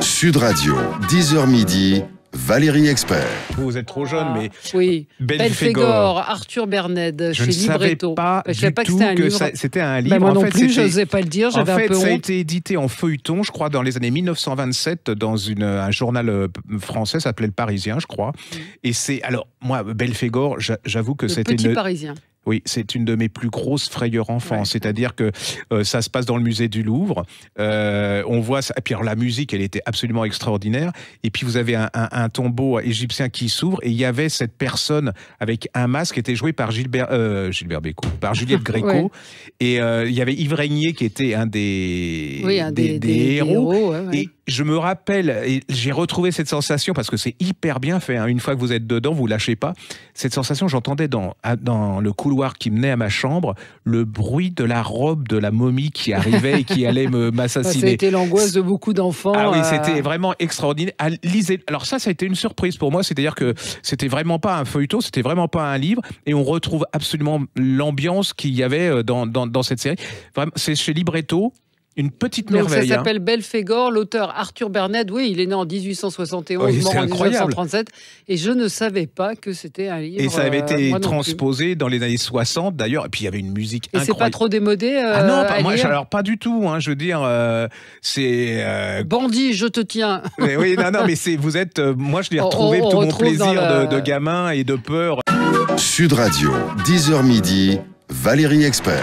Sud Radio, 10h midi, Valérie Expert. Vous êtes trop jeune, mais oui. Belphégor, Arthur Berned, je chez ne savais Libretto. pas Je savais du pas que tout c'était un que livre. c'était un livre. Moi non en fait, plus, je n'osais pas le dire, j'avais un peu honte. Ça a été édité en feuilleton, je crois, dans les années 1927, dans un journal français, ça s'appelait Le Parisien, je crois. Et c'est, alors, moi, Belphégor, j'avoue que c'était Petit Parisien. Oui, c'est une de mes plus grosses frayeurs enfants. Ouais. C'est-à-dire que ça se passe dans le musée du Louvre. On voit ça. Et puis alors, la musique, elle était absolument extraordinaire. Et puis vous avez un tombeau égyptien qui s'ouvre. Et il y avait cette personne avec un masque qui était joué par Gilbert Bécaud, par Juliette Gréco. Ouais. Et il y avait Yves Régnier qui était un des héros. Ouais. Et je me rappelle, et j'ai retrouvé cette sensation parce que c'est hyper bien fait. Hein. Une fois que vous êtes dedans, vous lâchez pas. Cette sensation, j'entendais dans le couloir qui menait à ma chambre, le bruit de la robe de la momie qui arrivait et qui allait m'assassiner. Ça a été l'angoisse de beaucoup d'enfants. Ah oui, c'était vraiment extraordinaire. Lisez. Alors ça a été une surprise pour moi, c'est-à-dire que c'était vraiment pas un feuilleton, c'était vraiment pas un livre, et on retrouve absolument l'ambiance qu'il y avait dans cette série. Vraiment, c'est chez Libretto. Une petite merveille. Ça s'appelle Belphégor, l'auteur Arthur Berned, oui, il est né en 1871, mort en 1937, et je ne savais pas que c'était un livre. Et ça avait été transposé dans les années 60 d'ailleurs, et puis il y avait une musique incroyable. Et c'est pas trop démodé Ah non, moi, alors pas du tout, hein, je veux dire, c'est... Bandit, je te tiens. Mais oui, non, mais vous êtes... moi, je l'ai retrouvé tout mon plaisir de gamin et de peur. Sud Radio, 10h midi, Valérie Expert.